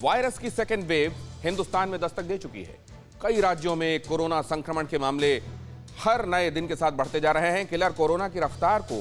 Virus की second wave Hindustan में दस्तक दे चुकी है। कई राज्यों में कोरोना संक्रमण के मामले हर नए दिन के साथ बढ़ते जा रहे हैं। किलर कोरोना की रफ्तार को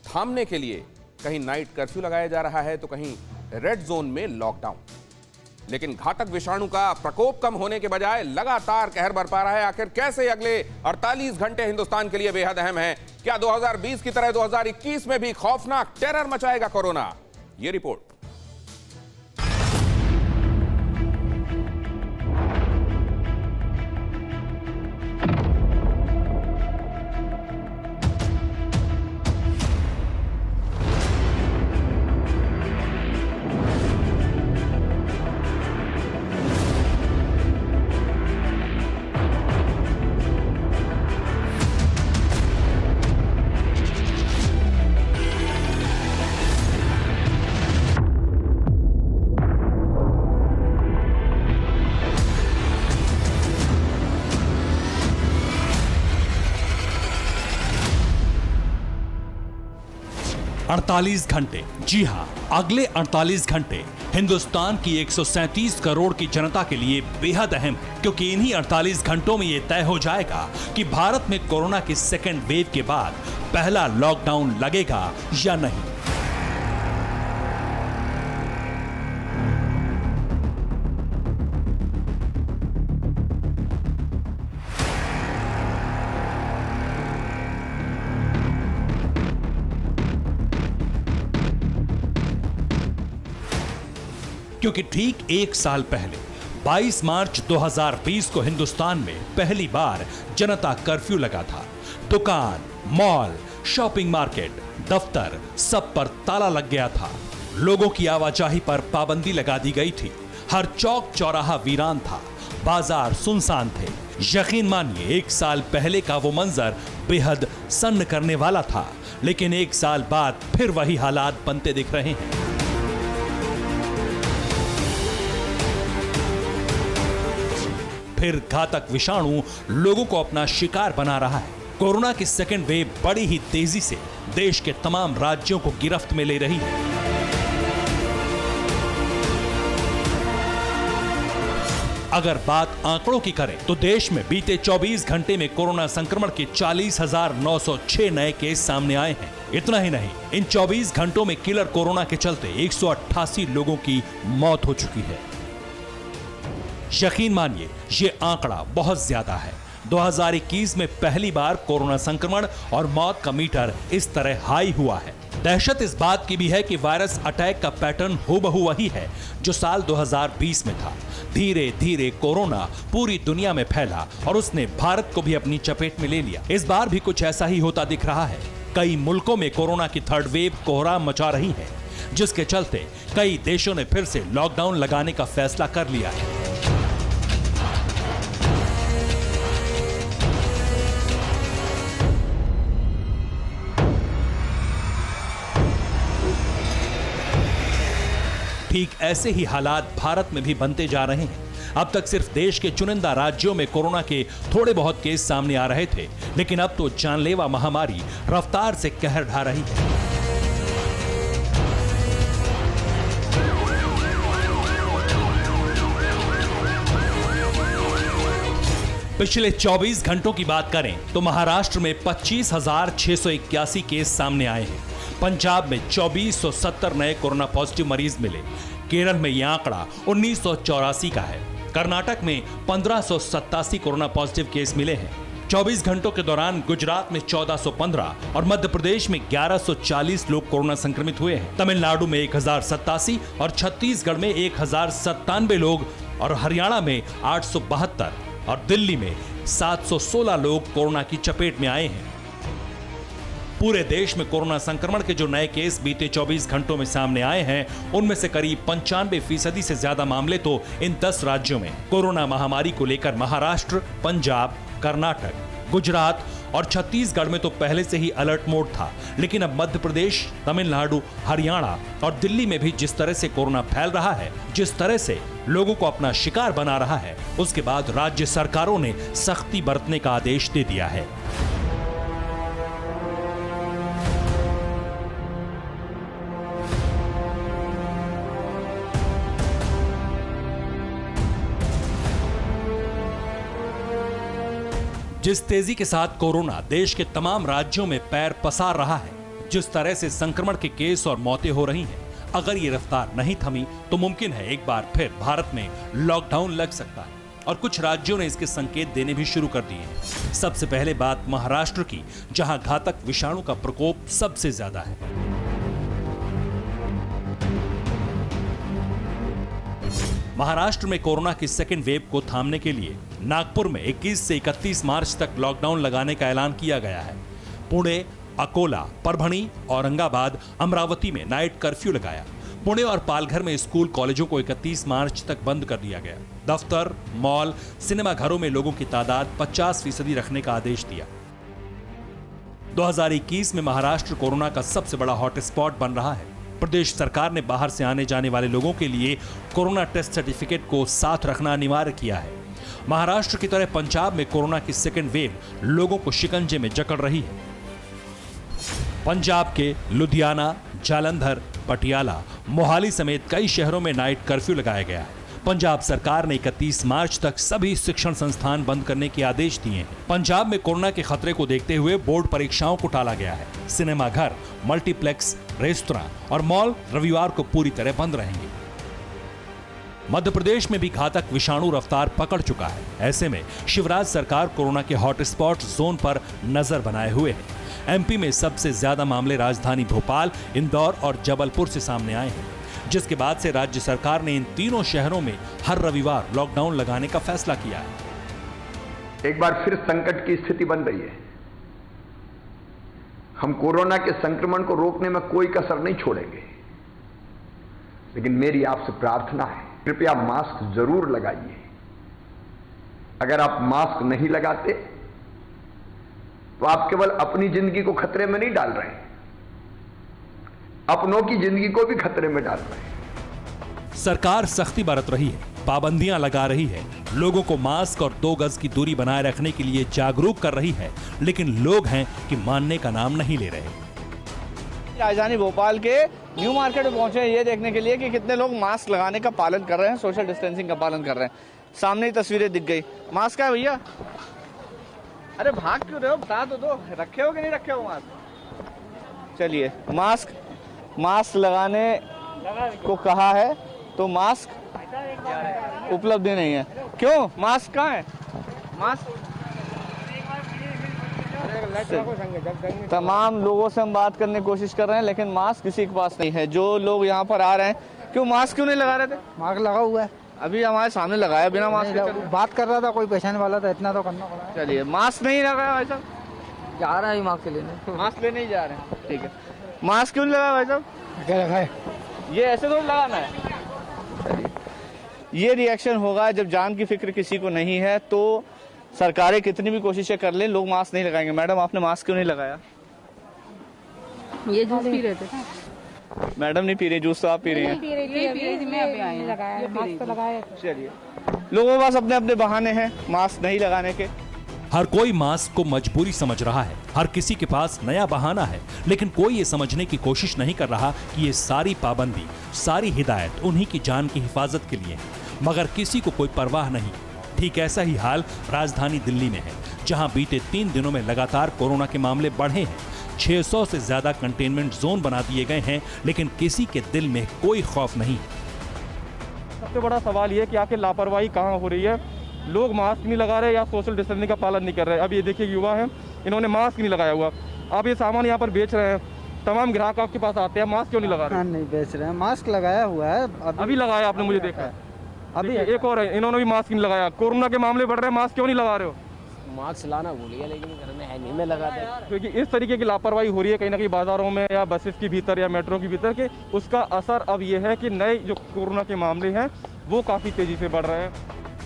थामने के लिए कहीं नाइट कर्फ्यू लगाया जा रहा है तो कहीं रेड जोन में लॉकडाउन। लेकिन घातक विषाणु का प्रकोप कम होने के बजाय लगातार कहर बरपा रहा है। आखिर कैसे अगले 48 घंटे हिंदुस्तान के लिए बेहद अहम है। क्या 2020 की तरह 2021 में भी खौफनाक टेरर मचाएगा कोरोना? ये रिपोर्ट। अड़तालीस घंटे, जी हां, अगले 48 घंटे हिंदुस्तान की 137 करोड़ की जनता के लिए बेहद अहम है, क्योंकि इन्हीं 48 घंटों में यह तय हो जाएगा कि भारत में कोरोना की सेकेंड वेव के बाद पहला लॉकडाउन लगेगा या नहीं। क्योंकि ठीक एक साल पहले 22 मार्च 2020 को हिंदुस्तान में पहली बार जनता कर्फ्यू लगा था। दुकान, मॉल, शॉपिंग मार्केट, दफ्तर सब पर ताला लग गया था। लोगों की आवाजाही पर पाबंदी लगा दी गई थी। हर चौक चौराहा वीरान था, बाजार सुनसान थे। यकीन मानिए, एक साल पहले का वो मंजर बेहद सन्न करने वाला था, लेकिन एक साल बाद फिर वही हालात बनते दिख रहे हैं। फिर घातक विषाणु लोगों को अपना शिकार बना रहा है। कोरोना की सेकेंड वेव बड़ी ही तेजी से देश के तमाम राज्यों को गिरफ्त में ले रही है। अगर बात आंकड़ों की करें तो देश में बीते 24 घंटे में कोरोना संक्रमण के 40,906 नए केस सामने आए हैं। इतना ही नहीं, इन 24 घंटों में किलर कोरोना के चलते 188 लोगों की मौत हो चुकी है। यकीन मानिए, ये आंकड़ा बहुत ज्यादा है। 2021 में पहली बार कोरोना संक्रमण और मौत का मीटर इस तरह हाई हुआ है। दहशत इस बात की भी है कि वायरस अटैक का पैटर्न हूबहू वही है जो साल 2020 में था। धीरे धीरे कोरोना पूरी दुनिया में फैला और उसने भारत को भी अपनी चपेट में ले लिया। इस बार भी कुछ ऐसा ही होता दिख रहा है। कई मुल्कों में कोरोना की थर्ड वेव कोहराम मचा रही है, जिसके चलते कई देशों ने फिर से लॉकडाउन लगाने का फैसला कर लिया है। ठीक ऐसे ही हालात भारत में भी बनते जा रहे हैं। अब तक सिर्फ देश के चुनिंदा राज्यों में कोरोना के थोड़े बहुत केस सामने आ रहे थे, लेकिन अब तो जानलेवा महामारी रफ्तार से कहर ढा रही है। पिछले 24 घंटों की बात करें तो महाराष्ट्र में 25,681 केस सामने आए हैं। पंजाब में 2470 नए कोरोना पॉजिटिव मरीज मिले। केरल में यह आंकड़ा 1984 का है। कर्नाटक में 1587 कोरोना पॉजिटिव केस मिले हैं। 24 घंटों के दौरान गुजरात में 1415 और मध्य प्रदेश में 1140 लोग कोरोना संक्रमित हुए हैं। तमिलनाडु में 1087 और छत्तीसगढ़ में 1097 लोग और हरियाणा में 872 और दिल्ली में 716 लोग कोरोना की चपेट में आए हैं। पूरे देश में कोरोना संक्रमण के जो नए केस बीते 24 घंटों में सामने आए हैं, उनमें से करीब 95% से ज्यादा मामले तो इन 10 राज्यों में कोरोना महामारी को लेकर महाराष्ट्र, पंजाब, कर्नाटक, गुजरात और छत्तीसगढ़ में तो पहले से ही अलर्ट मोड था। लेकिन अब मध्य प्रदेश, तमिलनाडु, हरियाणा और दिल्ली में भी जिस तरह से कोरोना फैल रहा है, जिस तरह से लोगों को अपना शिकार बना रहा है, उसके बाद राज्य सरकारों ने सख्ती बरतने का आदेश दे दिया है। जिस तेजी के साथ कोरोना देश के तमाम राज्यों में पैर पसार रहा है, जिस तरह से संक्रमण के केस और मौतें हो रही हैं, अगर ये रफ्तार नहीं थमी तो मुमकिन है एक बार फिर भारत में लॉकडाउन लग सकता है और कुछ राज्यों ने इसके संकेत देने भी शुरू कर दिए हैं। सबसे पहले बात महाराष्ट्र की, जहां घातक विषाणु का प्रकोप सबसे ज्यादा है। महाराष्ट्र में कोरोना की सेकेंड वेव को थामने के लिए नागपुर में 21 से 31 मार्च तक लॉकडाउन लगाने का ऐलान किया गया है। पुणे, अकोला, परभणी, औरंगाबाद, अमरावती में नाइट कर्फ्यू लगाया। पुणे और पालघर में स्कूल कॉलेजों को 31 मार्च तक बंद कर दिया गया। दफ्तर, मॉल, सिनेमा घरों में लोगों की तादाद 50% रखने का आदेश दिया। 2021 में महाराष्ट्र कोरोना का सबसे बड़ा हॉटस्पॉट बन रहा है। प्रदेश सरकार ने बाहर से आने जाने वाले लोगों के लिए कोरोना टेस्ट सर्टिफिकेट को साथ रखना अनिवार्य किया है। महाराष्ट्र की तरह पंजाब में कोरोना की सेकेंड वेव लोगों को शिकंजे में जकड़ रही है। पंजाब के लुधियाना, जालंधर, पटियाला, मोहाली समेत कई शहरों में नाइट कर्फ्यू लगाया गया है। पंजाब सरकार ने 31 मार्च तक सभी शिक्षण संस्थान बंद करने के आदेश दिए हैं। पंजाब में कोरोना के खतरे को देखते हुए बोर्ड परीक्षाओं को टाला गया है। सिनेमाघर, मल्टीप्लेक्स, रेस्तरां और मॉल रविवार को पूरी तरह बंद रहेंगे। मध्य प्रदेश में भी घातक विषाणु रफ्तार पकड़ चुका है। ऐसे में शिवराज सरकार कोरोना के हॉटस्पॉट जोन पर नजर बनाए हुए है। एमपी में सबसे ज्यादा मामले राजधानी भोपाल, इंदौर और जबलपुर से सामने आए हैं, जिसके बाद से राज्य सरकार ने इन तीनों शहरों में हर रविवार लॉकडाउन लगाने का फैसला किया है। एक बार फिर संकट की स्थिति बन रही है। हम कोरोना के संक्रमण को रोकने में कोई कसर नहीं छोड़ेंगे, लेकिन मेरी आपसे प्रार्थना है, कृपया मास्क जरूर लगाइए। अगर आप मास्क नहीं लगाते तो आप केवल अपनी जिंदगी को खतरे में नहीं डाल रहे, अपनों की जिंदगी को भी खतरे में डाल रहे हैं। सरकार सख्ती बरत रही है, पाबंदियां लगा रही है, लोगों को मास्क और 2 गज की दूरी बनाए रखने के लिए जागरूक कर रही है, लेकिन लोग हैं कि मानने का नाम नहीं ले रहे। राजधानी भोपाल के न्यू मार्केट में पहुंचे हैं ये देखने के लिए कि कितने लोग मास्क लगाने का पालन कर रहे हैं, सोशल डिस्टेंसिंग का पालन कर रहे हैं। सामने ही तस्वीरें दिख गई। मास्क है भैया? अरे भाग क्यों रहे हो, बता तो दो, रखे हो कि नहीं रखे हो मास्क? चलिए, मास्क लगाने को कहा है तो मास्क उपलब्ध नहीं है। क्यों? मास्क कहाँ है? मास्क तमाम लोगों से हम बात करने की कोशिश कर रहे हैं, लेकिन मास्क किसी के पास नहीं है। जो लोग यहाँ पर आ रहे हैं, क्यों मास्क क्यों नहीं लगा रहे थे? मास्क लगा हुआ है, अभी हमारे सामने लगाया, बिना मास्क के बात कर रहा था, कोई पहचान वाला था, इतना तो करना पड़ा। चलिए, मास्क नहीं लगाया भाई साहब? जा रहा है मास्क लेने, मास्क लेने ही जा रहे हैं, ठीक है। मास्क क्यों नहीं लगाया भाई साहब? क्या लगाए? ये ऐसे तो लगाना है। चलिए, ये रिएक्शन होगा जब जान की फिक्र किसी को नहीं है, तो सरकारें कितनी भी कोशिशें कर लें, लोग मास्क नहीं लगाएंगे। मैडम, आपने मास्क क्यों नहीं लगाया? ये जूस पी रहे थे। मैडम नहीं पी रही जूस, तो आप पी रही हैं। चलिए, लोगों के पास अपने अपने बहाने हैं मास्क नहीं लगाने के। हर कोई मास्क को मजबूरी समझ रहा है, हर किसी के पास नया बहाना है, लेकिन कोई ये समझने की कोशिश नहीं कर रहा कि ये सारी पाबंदी, सारी हिदायत उन्हीं की जान की हिफाजत के लिए है, मगर किसी को कोई परवाह नहीं। ठीक ऐसा ही हाल राजधानी दिल्ली में है, जहां बीते 3 दिनों में लगातार कोरोना के मामले बढ़े हैं। 600 से ज्यादा कंटेनमेंट जोन बना दिए गए हैं, लेकिन किसी के दिल में कोई खौफ नहीं। सबसे बड़ा सवाल ये है कि आखिर लापरवाही कहाँ हो रही है। लोग मास्क नहीं लगा रहे या सोशल डिस्टेंसिंग का पालन नहीं कर रहे। अब ये देखिए, युवा हैं, इन्होंने मास्क नहीं लगाया हुआ। आप ये सामान यहाँ पर बेच रहे हैं, तमाम ग्राहक आपके पास आते हैं, मास्क क्यों नहीं लगा रहे? नहीं बेच रहे हैं, मास्क लगाया हुआ है। अभी लगाया आपने, मुझे देखा है। अभी एक और है, इन्होंने भी मास्क नहीं लगाया। कोरोना के मामले बढ़ रहे हैं, मास्क क्यों नहीं लगा रहे हो? मास्क लाना भूल गया, लेकिन घर में है नहीं, मैं लगा दे। क्योंकि इस तरीके की लापरवाही हो रही है कहीं ना कहीं बाजारों में या बसेस के भीतर या मेट्रो के भीतर, के उसका असर अब ये है कि नए जो कोरोना के मामले हैं वो काफी तेजी से बढ़ रहे हैं।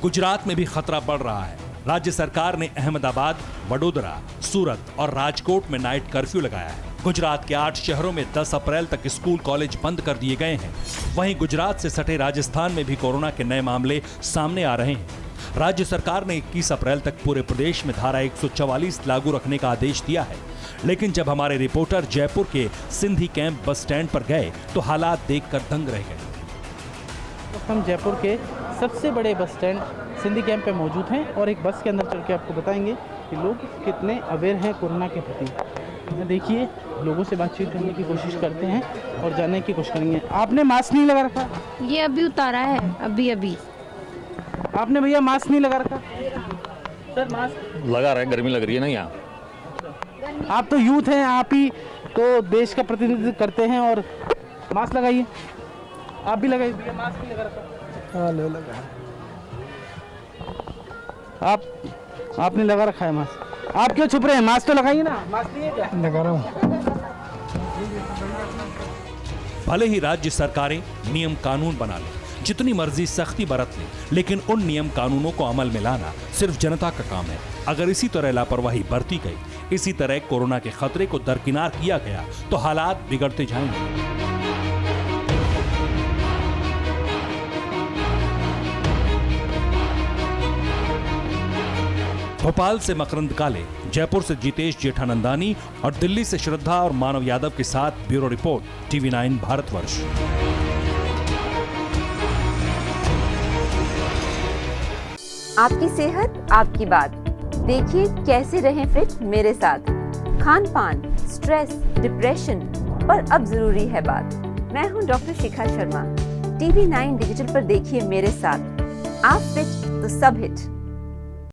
गुजरात में भी खतरा बढ़ रहा है। राज्य सरकार ने अहमदाबाद, वडोदरा, सूरत और राजकोट में नाइट कर्फ्यू लगाया है। गुजरात के 8 शहरों में 10 अप्रैल तक स्कूल कॉलेज बंद कर दिए गए हैं। वहीं गुजरात से सटे राजस्थान में भी कोरोना के नए मामले सामने आ रहे हैं। राज्य सरकार ने 21 अप्रैल तक पूरे प्रदेश में धारा 144 लागू रखने का आदेश दिया है, लेकिन जब हमारे रिपोर्टर जयपुर के सिंधी कैंप बस स्टैंड पर गए तो हालात देखकर दंग रह गए। हम जयपुर के सबसे बड़े बस स्टैंड सिंधी कैंप पे मौजूद हैं और एक बस के अंदर चल के आपको बताएंगे कि लोग कितने अवेयर हैं कोरोना के प्रति। देखिए, लोगों से बातचीत करने की कोशिश करते हैं और जानने की कोशिश करेंगे। आपने मास्क नहीं लगा रखा? ये अभी उतारा है, अभी अभी। आपने भैया मास्क नहीं लगा रखा? सर मास्क लगा रहे, गर्मी लग रही है ना यहाँ। आप तो यूथ हैं, आप ही तो देश का प्रतिनिधित्व करते हैं और मास्क लगाइए। आप भी लगाइए भैया, मास्क नहीं लगा रखा? हाँ लगा। आपने लगा रखा है मास्क, आप क्यों छुप रहे हैं? मास्क तो लगाइए ना। मास्क नहीं है क्या? लगा रहा हूँ। भले ही राज्य सरकारें नियम कानून बना लें, जितनी मर्जी सख्ती बरत लें, लेकिन उन नियम कानूनों को अमल में लाना सिर्फ जनता का काम है। अगर इसी तरह लापरवाही बरती गई, इसी तरह कोरोना के खतरे को दरकिनार किया गया, तो हालात बिगड़ते जाएंगे। भोपाल से मकरंद काले, जयपुर से जितेश जेठानंदानी और दिल्ली से श्रद्धा और मानव यादव के साथ ब्यूरो रिपोर्ट, TV9 भारतवर्ष। आपकी सेहत आपकी बात। देखिए कैसे रहें फिट मेरे साथ। खान पान, स्ट्रेस, डिप्रेशन पर अब जरूरी है बात। मैं हूं doctor Shikha Sharma. TV9 digital पर देखिए मेरे साथ। आप फिट तो सब हिट।